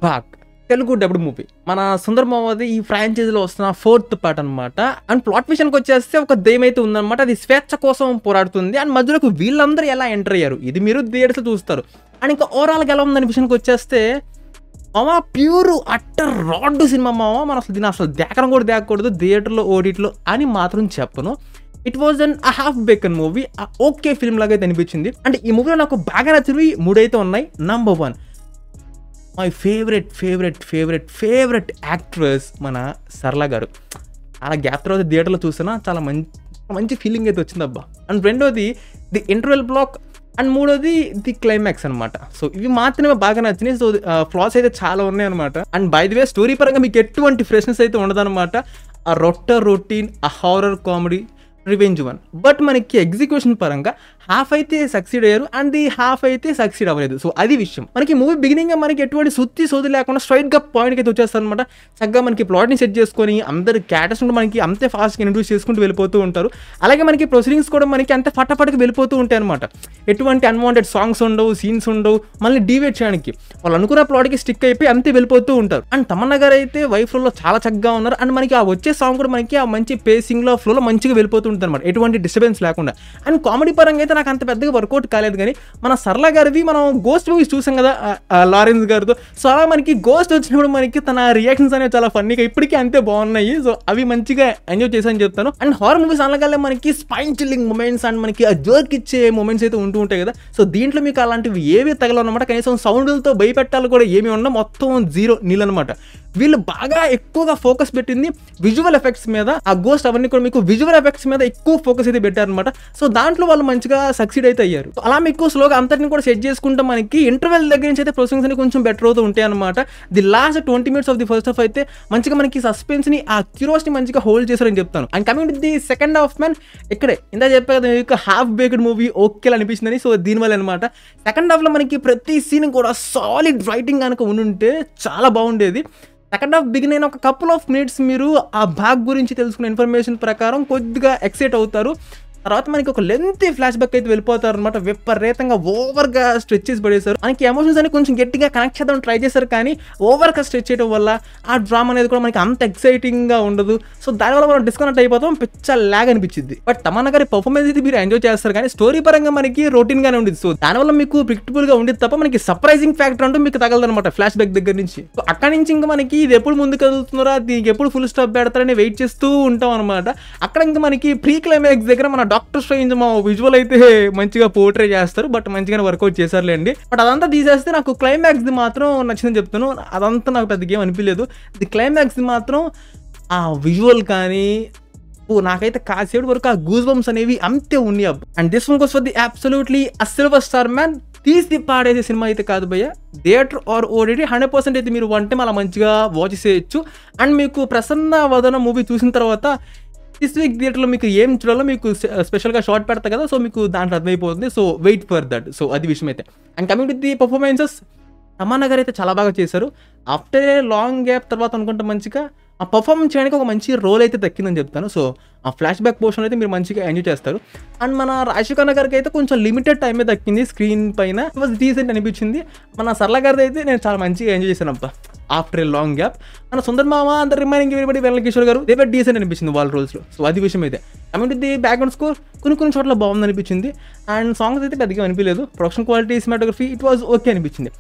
బాగ్ Telugu dubbed movie మన సుందర్ మామది ఈ ఫ్రాంచైజీలో వస్తున్న 4th పార్ట్ అనమాట. అండ్ ప్లాట్ విషయానికి వచ్చేస్తే ఒక దెయ్యం అయితే ఉందన్నమాట. అది స్వేచ్ఛ కోసం పోరాడుతుంది. అండ్ మధ్యలోకి వీళ్ళందరూ ఎలా ఎంటర్ అయ్యారు ఇది మీరు థియేటర్స్ చూస్తారు. అండ్ ఇంకా ఓవరాల్గా ఎలా ఉందని విషయానికి వచ్చేస్తే మామ ప్యూర్ అట్టర్ రాడ్ సినిమా మామ. మనం అసలు దీన్ని అసలు దేకడం కూడా దేకకూడదు థియేటర్లో ఓడిట్లో అని మాత్రం చెప్పను. It was an half bacon movie. Okay film లాగా అయితే అనిపించింది. అంటే ఈ మూవీలో నాకు బాగా నచ్చినవి 3 అయితే ఉన్నాయి. నంబర్ 1 మై ఫేవరెట్ యాక్ట్రెస్ మన సరళ గారు. చాలా గ్యాప్ తర్వాత థియేటర్లో చూసినా చాలా మంచి ఫీలింగ్ అయితే వచ్చింది అబ్బా. అండ్ రెండోది ది ఇంటర్వెల్ బ్లాక్ అండ్ మూడోది ది క్లైమాక్స్ అనమాట. సో ఇవి మాత్రమే బాగా నచ్చినాయి. సో ఫ్లాస్ అయితే చాలా ఉన్నాయి అనమాట. And by the way story పరంగా మీకు ఎటువంటి ఫ్రెష్నెస్ అయితే ఉండదన్నమాట. ఆ రొటీన్ ఆ హారర్ కామెడీ రివెంజ్ 1. బట్ మనకి ఎగ్జిక్యూషన్ పరంగా హాఫ్ అయితే సక్సీడ్ అయ్యారు అండ్ ది హాఫ్ అయితే సక్సీడ్ అవ్వలేదు. సో అది విషయం. మనకి మూవీ బిగినింగ్ మనకి ఎటువంటి సోది లేకుండా స్ట్రైట్గా పాయింట్కి అయితే వచ్చేస్తారు అనమాట. చక్కగా మనకి ప్లాట్ని సెట్ చేసుకొని అందరు క్యారెక్టర్స్ మనకి అంతే ఫాస్ట్గా ఇంట్రడ్యూస్ చేసుకుంటూ వెళ్ళిపోతూ ఉంటారు. అలాగే మనకి ప్రొసీడింగ్స్ కూడా మనకి అంతే ఫటాఫట్గా వెళ్ళిపోతూ ఉంటాయి అనమాట. ఎటువంటి అన్వాంటెడ్ సాంగ్స్ ఉండవు, సీన్స్ ఉండవు, మళ్ళీ డివేట్ చేయడానికి వాళ్ళు అనుకున్న ప్లాట్కి స్టిక్ అయిపోయి అంతే వెళ్ళిపోతూ ఉంటారు. అండ్ తమన్నా గారు అయితే వైఫ్ రోల్లో చాలా చక్కగా ఉన్నారు. అండ్ మనకి ఆ వచ్చే సాంగ్ కూడా మనకి ఆ మంచి పేసింగ్లో ఫ్లోలో మంచిగా వెళ్ళిపోతూ ఉంటుంది అనమాట, ఎటువంటి డిస్టర్బెన్స్ లేకుండా. అండ్ కామెడీ పరంగా అయితే నాకు అంత పెద్దగా వర్కౌట్ కాలేదు. కానీ మన సరళ గారివి మనం గోస్ట్ మూవీస్ చూసాం కదా లారెన్స్ గారితో. సో అలా మనకి గోస్ట్ వచ్చినప్పుడు మనకి తన రియాక్షన్స్ అనేవి చాలా ఫన్నీగా ఇప్పటికీ అంతే బాగున్నాయి. సో అవి మంచిగా ఎంజాయ్ చేశాను చెప్తాను. అండ్ హారర్ మూవీస్ అనగానే మనకి స్పైన్ చిల్లింగ్ మూమెంట్స్ అండ్ మనకి ఆ జర్క్ ఇచ్చే మూమెంట్స్ అయితే ఉంటూ ఉంటాయి కదా. సో దీంట్లో మీకు అలాంటివి ఏవి తగలన్నమాట. కనీసం సౌండ్లతో భయపెట్టాలి కూడా ఏమి ఉన్నా మొత్తం 0 నీళ్ళు అనమాట. వీళ్ళు బాగా ఎక్కువగా ఫోకస్ పెట్టింది విజువల్ ఎఫెక్ట్స్ మీద. ఆ గోస్ట్ అవన్నీ కూడా మీకు విజువల్ ఎఫెక్ట్స్ మీద ఎక్కువ ఫోకస్ అయితే పెట్టారనమాట. సో దాంట్లో వాళ్ళు మంచిగా సక్సీడ్ అయితే అయ్యారు. అలా మీకు స్లోగా అంతటిని కూడా సెట్ చేసుకుంటే మనకి ఇంటర్వెల్ దగ్గర నుంచి అయితే ప్రొసీడింగ్స్ అని కొంచెం బెటర్ అవుతూ ఉంటాయి అనమాట. The last 20 minutes of the first half అయితే మంచిగా మనకి సస్పెన్స్ ని ఆ క్యూరియాసిటీ మంచిగా హోల్డ్ చేశారని చెప్తాను. And coming to the second half man ఇక్కడే ఇందా చెప్పే కదా మీకు హాఫ్ బేక్డ్ మూవీ ఓకే అనిపించిందని. సో దీనివల్ల అనమాట సెకండ్ హాఫ్ లో మనకి ప్రతి సీన్ కూడా సాలిడ్ రైటింగ్ కనుక ఉండుంటే చాలా బాగుండేది. సెకండ్ హాఫ్ బిగిన్ అయిన ఒక కపుల్ ఆఫ్ మినిట్స్ మీరు ఆ భాగ్ గురించి తెలుసుకున్న ఇన్ఫర్మేషన్ ప్రకారం కొద్దిగా ఎక్సైట్ అవుతారు. తర్వాత మనకి ఒక లెంతీ ఫ్లాష్ బ్యాక్ అయితే వెళ్ళిపోతారు అనమాట. విపరీతంగా ఓవర్గా స్ట్రెచ్ చేసి పడేశారు. మనకి ఎమోషన్స్ అని కొంచెం గట్టిగా కనెక్ట్ చేద్దాం ట్రై చేశారు. కానీ ఓవర్గా స్ట్రెచ్ చేయడం వల్ల ఆ డ్రామా అనేది కూడా మనకి అంత ఎక్సైటింగ్గా ఉండదు. సో దానివల్ల మనం డిస్కనెక్ట్ అయిపోతాం, పిచ్చ లాగ్ అనిపించింది. బట్ తమన్నా గారి పర్ఫార్మెన్స్ అయితే మీరు ఎంజాయ్ చేస్తారు. కానీ స్టోరీ పరంగా మనకి రొటీన్ గానే ఉండేది. సో దానివల్ల మీకు ప్రిడిక్టబుల్ గా ఉండేది తప్ప మనకి సర్ప్రైజింగ్ ఫ్యాక్టర్ అంటూ మీకు తగలదనమాట ఫ్లాష్ బ్యాక్ దగ్గర నుంచి. సో అక్కడి నుంచి ఇంకా మనకి ఇది ఎప్పుడు ముందు కదులుతున్నారా, దీనికి ఎప్పుడు ఫుల్ స్టాప్ పెడతారని వెయిట్ చేస్తూ ఉంటాం అనమాట. అక్కడ ఇంకా మనకి ప్రీ క్లైమాక్స్ దగ్గర మన డాక్టర్ స్ట్రేంజ్ మా విజువల్ అయితే మంచిగా పోర్ట్రే చేస్తారు. బట్ మంచిగానే వర్కౌట్ చేశారులేండి. బట్ అదంతా తీసేస్తే నాకు క్లైమాక్స్ ది మాత్రం నచ్చిందని చెప్తాను. అదంతా నాకు పెద్ద గేమ్ అనిపించలేదు. ది క్లైమాక్స్ ది మాత్రం ఆ విజువల్ కానీ నాకైతే కాసేపు వరకు ఆ గూస్ బంప్స్ అనేవి అంతే ఉన్నాయి. And this one goes for the absolutely a silver star man. తీసి పాడేసే సినిమా అయితే కాదు భయ్య. థియేటర్ ఆర్ ఓటీటీ 100% అయితే మీరు వన్ టైం అలా మంచిగా వాచ్ చేయొచ్చు. అండ్ మీకు ప్రసన్న వదన మూవీ చూసిన తర్వాత దిస్ వీక్ థియేటర్లో మీకు ఏం చూడాలో మీకు స్పెషల్గా షార్ట్ పెడతా కదా. సో మీకు దాంట్లో అర్థమైపోతుంది. So wait for that. So అది విషయం అయితే. And coming to the performances Tamannaah garu అయితే చాలా బాగా చేశారు. ఆఫ్టర్ ఏ లాంగ్ గ్యాప్ తర్వాత అనుకుంటే మంచిగా ఆ పర్ఫార్మెన్స్ చేయడానికి ఒక మంచి రోల్ అయితే దక్కిందని చెప్తాను. సో ఆ ఫ్లాష్ బ్యాక్ పోర్షన్ అయితే మీరు మంచిగా ఎంజాయ్ చేస్తారు. అండ్ మన రాజశేఖర్ గారికి అయితే కొంచెం లిమిటెడ్ టైమే దక్కింది స్క్రీన్ పైన. ఇట్ వాజ్ డీసెంట్ అనిపించింది. మన సరళ గారిది అయితే నేను చాలా మంచిగా ఎంజాయ్ చేశాను అబ్బా ఆఫ్టర్ ఏ లాంగ్ గ్యాప్. మన సుందర్ మామ అంత రిమైనింగ్ ఎవరిబడి వెన్నెల కిషోర్ గారు దే వర్ డీసెంట్ అనిపించింది వాళ్ళ రోల్స్లో. సో అది విషయం అయితే. Coming to the background score కొన్ని చోట్ల బాగుంది అనిపించింది. అండ్ సాంగ్స్ అయితే పెద్దగా అనిపించలేదు. Production quality, cinematography it was okay అనిపించింది.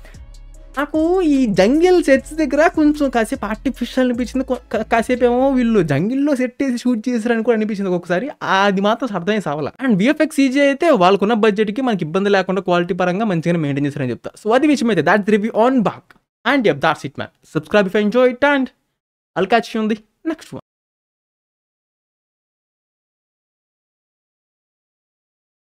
నాకు ఈ జంగిల్ సెట్స్ దగ్గర కొంచెం కాసేపు ఆర్టిఫిషియల్ అనిపించింది. కాసేపు ఏమో వీళ్ళు జంగిల్లో సెట్ వేసి షూట్ చేశారని కూడా అనిపించింది ఒక్కొక్కసారి. అది మాత్రం అర్థమై సావాల. అండ్ విఎఫ్ఎక్స్ సీజీ అయితే వాళ్ళకున్న బడ్జెట్కి మనకి ఇబ్బంది లేకుండా క్వాలిటీ పరంగా మంచిగా మెయింటైన్ చేశారని చెప్తా. సో అది విషయం అయితే. That's review on Baak. And yep, that's it man. Subscribe if you enjoy it and I'll catch you on the next one.